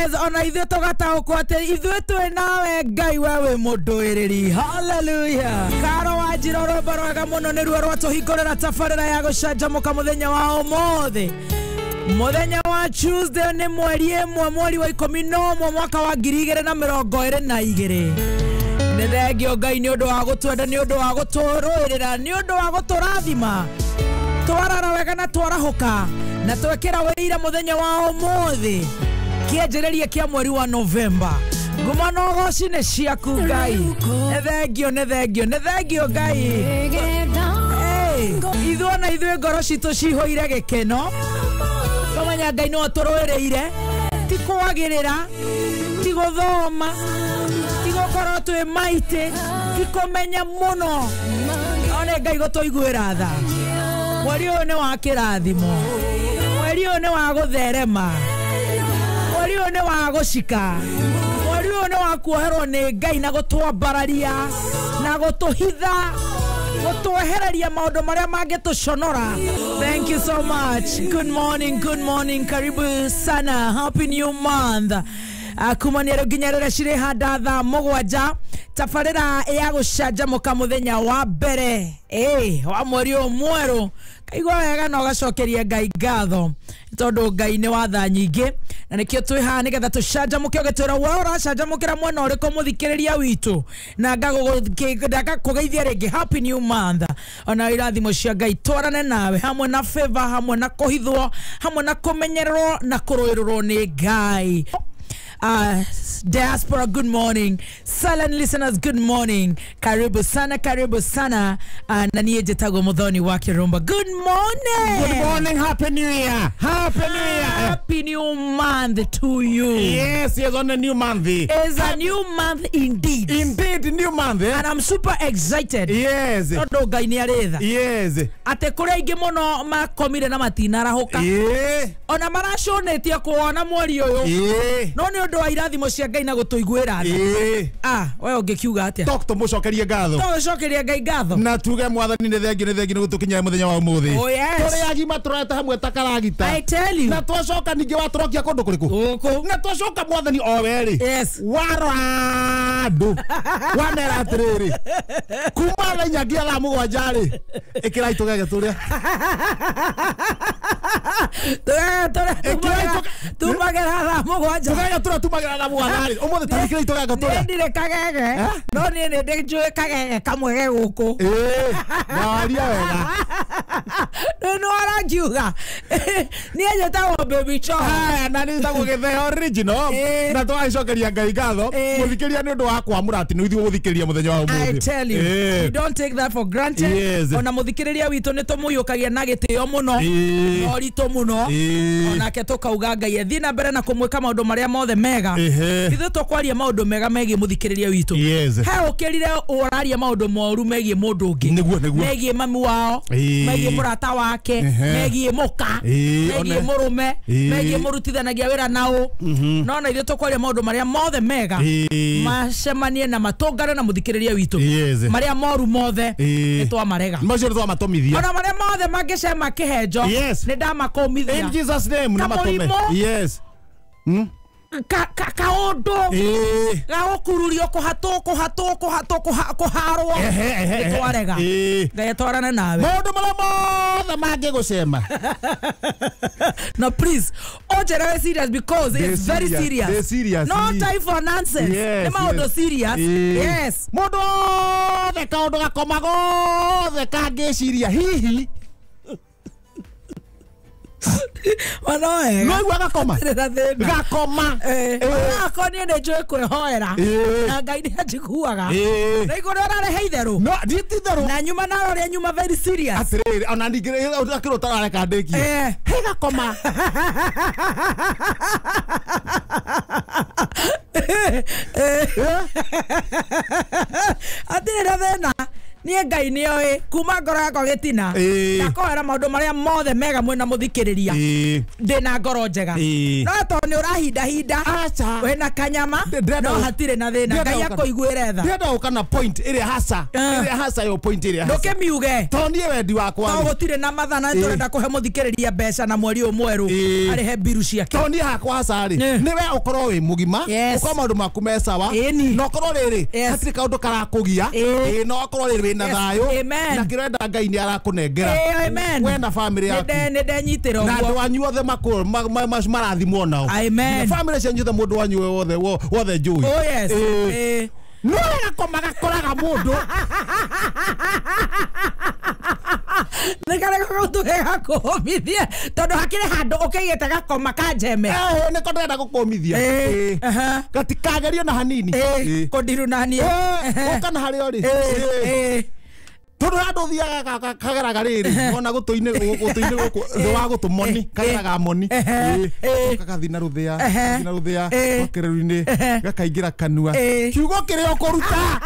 Yes, ona ithuĩ tũgataũkwo atĩ ithuĩ twĩ nawe Ngai wewe mũndũĩrĩri. Hallelujah. Karo wa Njiro rwĩmbo rwega mũno nĩruo rwatũhingũrĩra tabarĩra ya gũcanjamũka mũthenya wa ũmũthĩ. Mũthenya wa Tuesday nĩ mweri 1 mweri wa 11 mwaka wa 2022. Nĩ thengio Ngai nĩ ũndũ wa gũtwenda, nĩ ũndũ wa gũtũrũĩrĩra, nĩ ũndũ wa gũtũrathima. Twarara wega na twarahũka na twekĩra wĩira mũthenya wa ũmũthĩ. Kĩanjĩrĩria kĩa mweri wa November. Nguma no goci nĩ ciaku Ngai. Nĩ thengio Ngai. Ithuĩ ngoro citũ cihũire gĩkeno. Tũmenya Ngai nĩ atũrũĩrĩire. Ti kwagĩrĩra, ti gũthoma, ti gũkorwo twĩ maitĩ, ti kũmenya mũno. One Ngai gũtũiguĩra tha. Mweri ũyũ nĩ wa kĩrathimo. Mweri ũyũ nĩ wa gũtherema. Mweri ũyũ nĩ wa gũcika. Mweri ũyũ nĩ wa kuoherwo nĩ Ngai na gũtwambararia na gũtũhitha, gũtwehereria maũndũ marĩa mangĩtũconora. Thank you so much. Good morning. Karibu sana. Happy new month. Kumania nginya rĩrĩa cirĩ handa thaa 7 tabarĩra ya gũcanjamũka mũthenya wa mbere wa mweri ũyũ mwerũ. Kaigua wega no gacokeria Ngai ngatho tondũ Ngai nĩ wa tha nyingĩ na nĩkĩo twĩ haha nĩgetha tũcanjamũke ũgĩtwĩra we ũracanjamũkĩra mwena ũrĩkũ mũthikĩrĩria witũ na ngakũgeithia rĩngĩ happy new month. Ona irathimo cia Ngai twarane nawe hamwe na favor, hamwe na kũhithwo, hamwe na kũmenyererwo na kũrũĩrĩrwo nĩ Ngai. Diaspora, good morning. Silent listeners, good morning. Karibu sana. Na niye jetago Muthoni wa Kirumba. Good morning. Good morning. Happy New Year. Happy new month to you. Yes, on a new month. It's a new month indeed. Indeed, new month. And I'm super excited. Yes. Todo Ngai nĩ aretha. Yes. Ate kũrĩa ingĩ mũno makomire na matinarahũka. Ona maraconetie kuona mweri ũyũ. No nĩ ũndũ wa irathimo cia Ngai na gũtũiguĩra tha. Wewe ũngĩkiuga atĩa? Dr. Mũcokerie ngatho. Tũcokerie Ngai ngatho. Na tuge mwathani nĩ thengio nĩ gũtũkinyia mũthenya wa ũmũthĩ. Oh yes. Tũrĩ agima tũreta hamwe ta karagita. I tell you. Na twacoka ningĩ watũrokia kũndũ kũrĩkũ? Gũkũ. Na twacoka mwathani o werĩ. Yes. Warandu. Wamera atĩrĩrĩ. Kuma lenya ngia thaa 7 rĩ. Ĩkĩrai tũgege tũrĩa. Tumagera thaa 7. Tũgege tũrĩa tumagera thaa 7 rĩ. Ũmũthĩ tarĩkĩrai tũgege tũrĩa. Ndire kagege. No niĩ nĩ ndĩnjũĩ kagege kamwe ge gũkũ. Naria wega. No arakiuga. Niĩ njĩtagwo Baby Cho. Na nĩ njĩtagwo Gĩtheo original. Na tũgacokeria Ngai ngatho. Mũthikĩria nĩ ũndũ wa kwamũra atĩ nĩ ithuĩ gũthikĩria mũthenya wa ũmũthĩ. I tell you. We don't take that for granted. Yes. Ona mũthikĩrĩria witũ nĩ tũmũiyũkagia na gĩtĩo mũno. No ritũ mũno. Onake tũkauga Ngai thiĩ na mbere na kũmwĩka maũndũ marĩa mothe mega. Ithuĩ tũkwaria maũndũ mega megiĩ mũthikĩrĩria witũ. He ũkĩrire ũraria maũndũ moru megiĩ mũndũ ũngĩ. Megiĩ mami wao, megiĩ mũrata wake, megiĩ mũka, megiĩ mũrũme, megiĩ mũrutithanagia wĩra nao. No na ithuĩ tũkwaria maũndũ marĩa mothe mega macemanie na matũngane na mũthikĩrĩria witũ. Marĩa moru mothe nĩ twamarega. Macio twamatũmithia. Ona marĩa mothe mangĩcema kĩhenjo nĩ ndamakũmithia. In Jesus name na matũme. Yes. Kaũndũ gaũkururio kũharwo twarega. Ngai twarane nawe. Maũndũ marĩa mothe mangĩgũcema. No please, get serious because it's very serious. They're serious. No time for nonsense. Nĩ maũndũ serious. Yes. Mũndũ wothe kaũndũ gakoma gothe kangĩciria hihi Wanoe. No igua gakoma. Gakoma. Akoni nĩ njũĩ kwĩhoera. Na Ngai nĩ anjiguaga. Na igũrũ ũrarehe itherũ. No nditi itherũ. Na nyuma na ũrĩa nyuma very serious. Atĩrĩrĩ ona ningĩ akĩrwo tarareka ndĩki. He gakoma. Atĩrĩra thĩna nĩ nie ngai ni oi kuma ngoro yakwa gitina ndakoera maundu maria mothe mega mwena muthikiriria ndina ngoro njega no to ni urahinda hinda wena kanyama no hatire na thina ngai akoiguire tha ndenda ukana point iri hasa yo point iri hasa ndoke miuge to nie wendi wakwa to gutire na mathana turenda kuhe muthikiriria mbeca na mweri umweru ari he biru ciake to nie hakwa hasa ri niwe ukorwo wi mugima uko maundu maku mesawa no korwo riri hatire kaundu karakugia no korwo riri wina thayo na kirenda ngai ni arakunengera we na family yaku ne ndenyitira na andu anyu othe marathimwo nao family cia nyuthe mundu wanyu wothe njui no gakomaga koraga mundu nekare gutuhega kuhomithia tondu hakire handu ukigite gakoma ka njeme ne ko ndenda gukomithia gatikagerio na hanini kundiru na hanie ukana hari ori tondu andu thiaga kageraga riri ona gutuine ndo wa gutumoni kageraga moni kagathina ruthia makereru-ini gakaingira kanua kiugo kiria ukuruta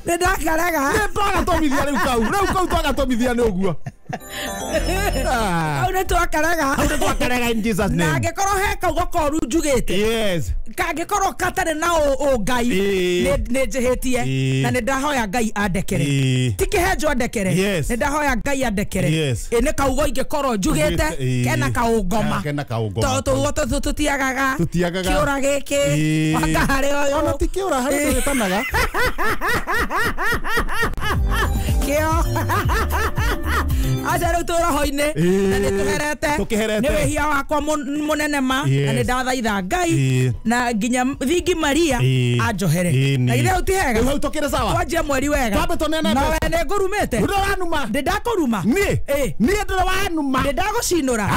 ndakaraga twagatomithia riu kau twagatomithia ni uguo au ne twakaraga in Jesus name na ngikoro he kaugo koru njugite kangikoro katare na ngai ne njihitie na ne ndahoya ngai andekere tikihenjo andekere ne ndahoya ngai andekere ne kaugo ingikoro njugite kena kaungoma to tutiagaga kiura giki wanga hari oyo ona tikiura hari twetanaga kio aja rutura hoine na nituherete ni wehia wakwa munene ma na ni ndathaitha ngai na nginya thingi Maria anjohere na ithe utihega hau tokire sawa twanjie mweri wega twambe tonene na we ne ngurumite nduranuma ndakuruma ni nduranuma ndagucinura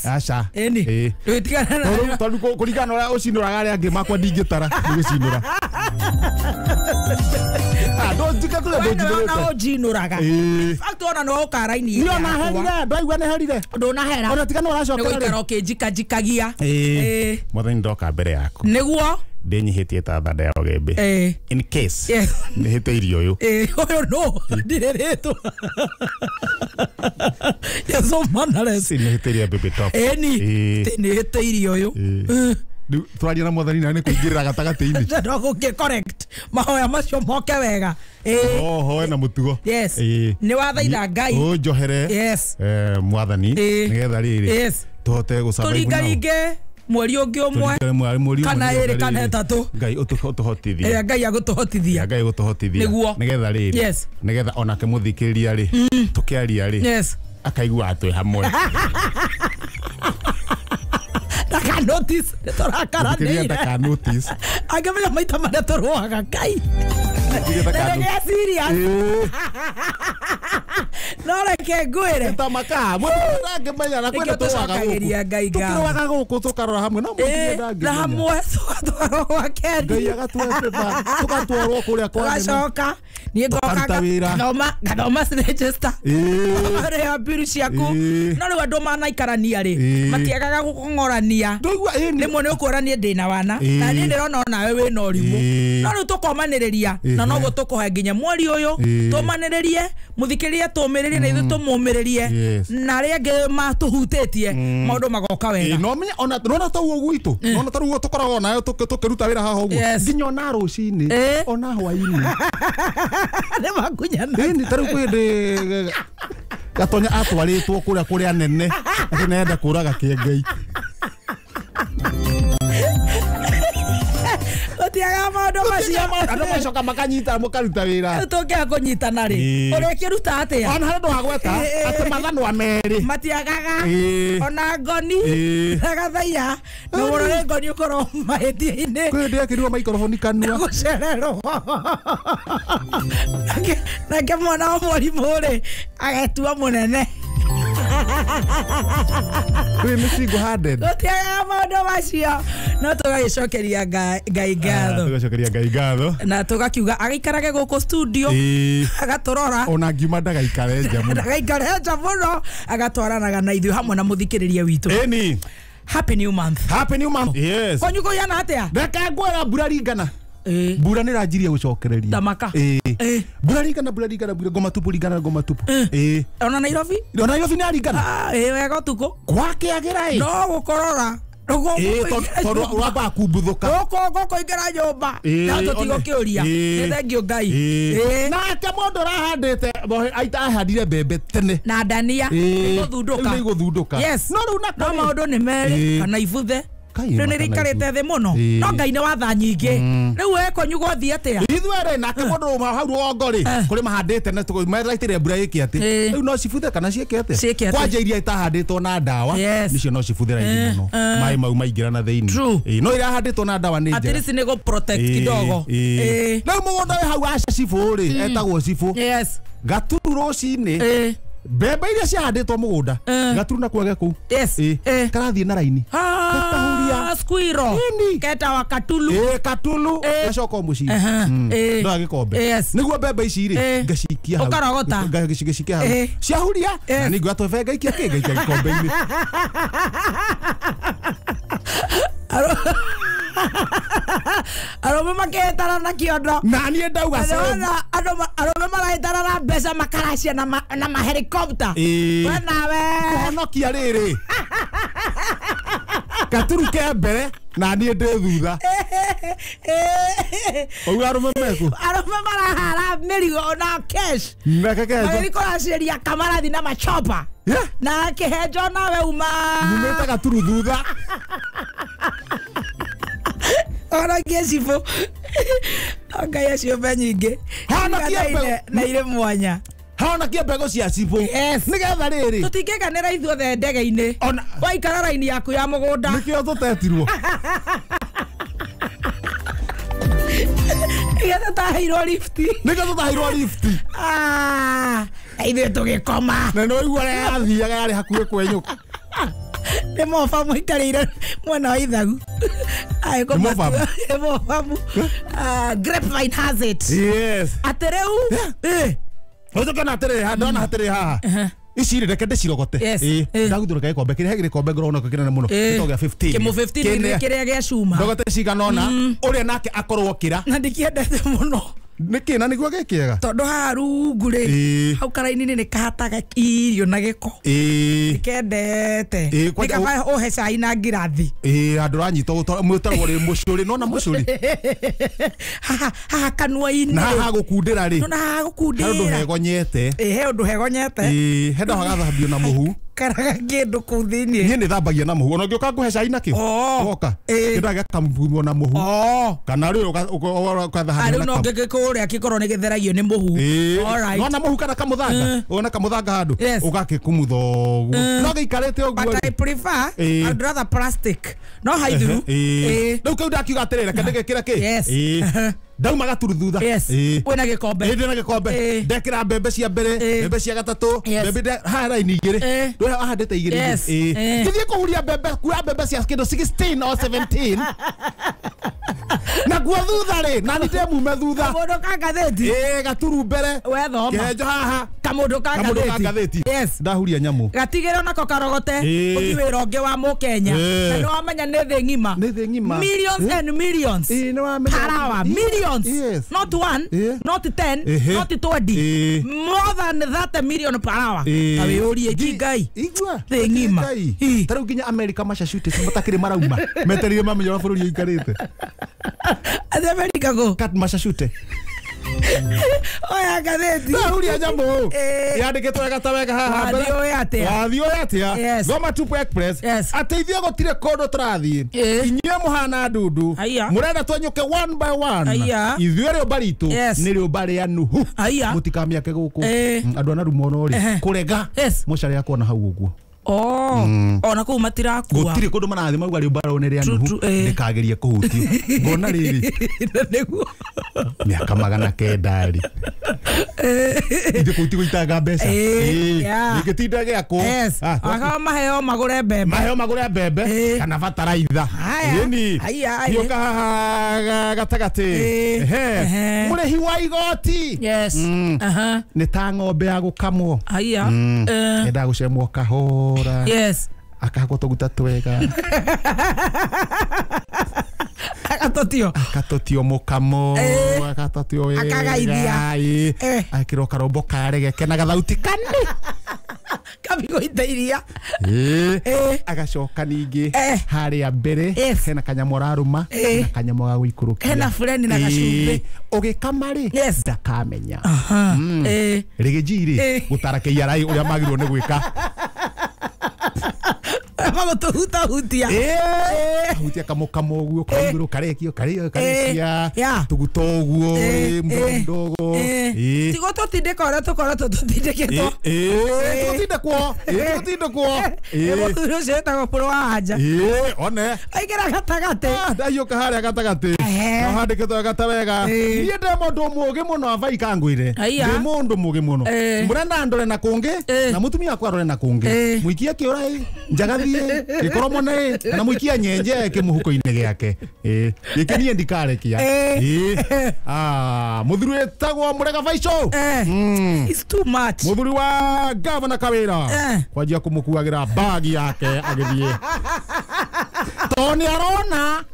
acha eni twitigana tondu kurigana ora ucinuraga ari angi makwa ndingitara gucinura no jinuraga fact ona no ukaraini ni ona herire ndaigua ne herire ndona hera ona tigana uracokera ni guikara ukijikagia mothe ndoka mbere yaku niguo ndinyihitie ta thanda ya ogembe in case nihite irio uyu no ndireretwo yeso manales nihitiria baby top eni nihite irio uyu twaria na mwathani na ni kuingirira gatagati-ini ndogo ke correct mahoya macio moke wega hoe na mutugo ni wathaitha ngai njohere mwathani nigetha riri tuhote gucaba turingaringe mweri ungi umwe kana iri kana etatu ngai utuhotithia ngai agutuhotithia niguo nigetha riri nigetha onake muthikiriria ri tukiaria ri akaigua atwe hamwe Taka notice torakarania taka notice agemenya maita maria turuaga kai nege serious no reke ngwire tamaka murange menya na kwenda turuaga tukiruaga guku tukarora hamwe no muthie na hamwe tugatwarwo kendi ngai agatwetha tugatwarwo kuria kwa gacoka ni ngoka gathoma register area biru ciaku no riu andu manaikarania ri matiagaga gukongorania rimwe ni ukurania ndina wana na ni ndirona nawe wina urimu no riu tukomaniriria na no gutukuhe nginya mweri uyu tumaniririe muthikiririe tumiririe na ithu tumumiririe na ria ngi matuhutitie maundu magoka wega no menya ona tawo gwitu ona taruo tukoragwo nayo tukiruta wira haha uguo nginya ona rucini ona hwaini ne makunyana ni taru kwende gatonya atwaritwo kuria nene ati nenda kuraga kiengei utiaga maundu macio andu macoka makanyita mukaruta wira tukia kunyitana ri urikiruta atia ona handu hagweta ati mathanwa meri matiagaga ona ngoni gathaiya no urore ngoni ukoro mahitie-ini kwende akirwa microphone kanua gucererwo nake mwana wa mwarimu ri agetua munene we misigo handed utiaga maundu macio no tugagicokeria ngai ngatho na tugakiuga agaikarage guku studio agaturora ona ngiuma ndagaikare nja muno agatwaranaga na ithuĩ hamwe na muthikiriria witu eni happy new month yes konyuko yana atia ndaka ngwera mbura ringana mbura nä ranjirie gå cokereria Thamaka. mbura ringana ngoma tupu ona Nairobi nä aringana wega tuko gwake agä no gukorora tondå wambaga kumbuthå ka gå ingä nyåmba na tå tigå kä å ria nä thengio Ngai nake må ndå rahandä te ahandire mbembe tene na ndania nä gå thundå ka no maå ndå nä merä kana ibuthe rä nä rikarä te thä må no no Ngai nä watha nyingä rä u ekonyu gothiä atä a ithuerä nake må ndå hau rwongo rä kå rä mahandä te meraitä re mbura ä kä atä rä u no cibuthe kana ciäke atä kwanja iria itahandä two na ndawa nä cio no cibuthe raithi må no maä mau maingä rana thä inä no iria handä two na ndawa nä njega nä gå kidogo rä u må gå ndå wä hau aca cibå rä etagwo cibå gaturu rå cinä mbembe iria ciahandätwo må gå nda gaturu na kwege kå u karathiä na raini squirrel keta wa katulu gacoka må ciä ndagä kombe nä guo mbembe ici rä ngacikia hau ukarogota ngacikia hau ciahuria na nä ngua twebe ngaikia kä ngaikia gä kombe-inä arome maketara na kiondo na niä ndauga arome maraitara na mbeca makaracia na mahelikopta wenawe kuhonokia rä rä gaturu ke mbere na niä ndä thutha ogu arome meku arome marahara mä rigo na cash riko raciria kamarathi na machopa na kä nawe uma numä te gaturu thutha honokie cibå Ngai acio mbe nyingä na irä mwanya honokia mbegå cia cibå nä getha rä rä tå tingä ganä ra ithuothe ndege-inä waikara raini yaku ya må gå nda nä kä o tå tetirwo nĩgetha taheirwo lifti na ithuĩ tũgĩkoma na nĩ waigua ũrĩa yathiaga yarĩ hakuhĩ kwenyũka nĩ mobamu ikarĩire mwena wa ithagu mobamu grapevine has it atĩ rĩu ũtũkena atĩrĩ ndona hatĩrĩ haha ici rä reke ndä cirogote ndaguthå rä kombe kä rä hagä rä kombe ngorona kä nene må no gä gä a 15 kä rä a gä a cuma ndogote ciganona å rä a nake akorwo kä ra na ndä kiendete må no nä kä na nä guo gä kä ega tondå haha rungu rä hau karaini nä kahataga irio na gä ko nä kendete nä kaba å he cai na ngirathi andå ranyitwo mwä tarwo rä må cå rä nona må cå rä haha kanua-inä na haha gå kundä ra rä na haha gå kundä he å ndå hegonyete he å ndå hegonyete he ndaho gathambio na må hu karaga kĩndũ kũu thĩinĩ niĩ nĩ thambagia na mũhu ona ũngĩũka ngũhe cai nakĩ woka kĩndũ gĩakamumwo na mũhu kana rĩu ũkathahania rĩu no ngĩkũrĩa gĩkorwo nĩ gĩtheragio nĩ mũhu nona mũhu kana kamũthanga ona kamũthanga handũ ũgakĩkumutha ũguo no gĩikarĩte ũguo but I prefer I'd rather plastic no haithuru rĩu kĩu ndakiuga atĩrĩ reke ndĩgĩkĩre kĩ ndauma gaturu thutha wĩna gĩkombe ndĩna gĩkombe ndekĩra mbembe cia mbere mbembe cia gatatũ mbembe haha raini igĩrĩ ndũrĩa wahandĩte igĩrĩ gĩthiĩ kũhuria mbembe kuoya mbembe cia kĩndũ 16 or 17 na guo thutha rĩ na nĩ ndĩmume thutha kamũndũ ka ngathĩti gaturu mbere wethoma kenjo haha kamũndũ ka ngathĩti ndahuria nyamũ gatigĩre onako karogote ũthi wĩra ũngĩ wa mũkenya na nĩ wamenya nĩ thĩ ng'ima millions and millions per hour millions not one not 10 not 20 more than 30 million per hour ta wĩũrie ki Ngai thĩ ng'ima ta rĩu nginya America macacute matakĩrĩ marauma metereire mamenye wa bũrũri ũikarĩte America go kat macacute oya gathĩti ndahuria nyamũ yandĩkĩtwo wega ta wega haha wathiĩ atĩa Goma Tupu Express ateithio gũtirĩ kũndũ tũrathiĩ inyuĩ mũhana ndundu mũrenda twenyũke one by one ithuĩ rĩũmba ritũ nĩ rĩũmba rĩa Nuhu mũtikamĩake gũkũ andũ ana rumono rĩ kũrega mũcarĩ akona hau ũguo ona kũu matirakua gũtirĩ kũndũ marathiĩ mauga rĩũmba rĩu nĩ rĩa Nuhu ndĩkagerie kũhutio ngona rĩrĩ nĩguo mĩaka 900 rĩ ithuĩ kũu tigũitanga mbeca gĩgĩtinda gĩakwo akao maheo magũre mbembe kana bataraitha ĩni gĩũka haha gatagatĩ mũrĩhi wa igoti nĩ ta ng'ombe ya gũkamwo endaga gũcemwo kahũra akahakwo tũguta twega Akatotio mukamo. Akatotio wega. Akagaithia. Akiro karombo karege kena gathauti kane. Kamigo itairia. Agacoka ningi haria mbere hena kanyamo raruma na kanyamo ga guikurukia. Hena friend na gacumbi. Ugikamari ndakamenya. Rigijiri gutara kiarai uria magirwo ni gwika. Mago tuhuta hutia. Hutia kamukamo guo kaiguru karekio karekia. Tuguto guo mbogo. Tigo tutinde kora tukora tutinde keto. Tutinde kwa. Tutinde kwa. Muthuri ucio etagwo Puro wa Haja. One. Aigera gatagate. Ndaiyuka haria gatagate. No handikitwo gatawega. Niĩ ndĩ mũndũ mũũgĩ mũno avai kangwire. Ndĩ mũndũ mũũgĩ mũno. Murenda ndore na kungi na mutumia kwa rore na kungi. Muikia kiurai njagathie gikoromone na muikia nyenje kimuhuko-ini giake. Gikenie ndikarekia. Muthuri etagwo Murega Faisal. It's too much. Muthuri wa Governor Kawira kwajia kumukuagira bagi yake agithie. Toni arona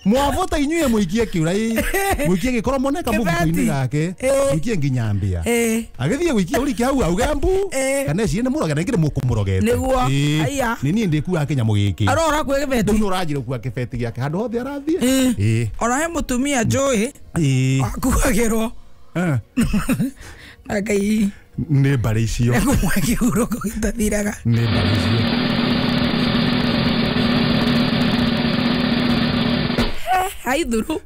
mwavota inyuye muikie kiurai muikie gikoromone kamuhuko-ini gake muikie nginyambia agithie guikia uriki hau augembu kana cie ne muroge ngire mukumurogete niguo aya ni ni ndikuwa kinyamo giki arora kwe gibeti ndu urajire kuwa kibeti giake handu hothe arathie ona he mutumia njui akuagirwo akai ni mbari icio kumwakiguro gitathiraga ni mbari icio hai duru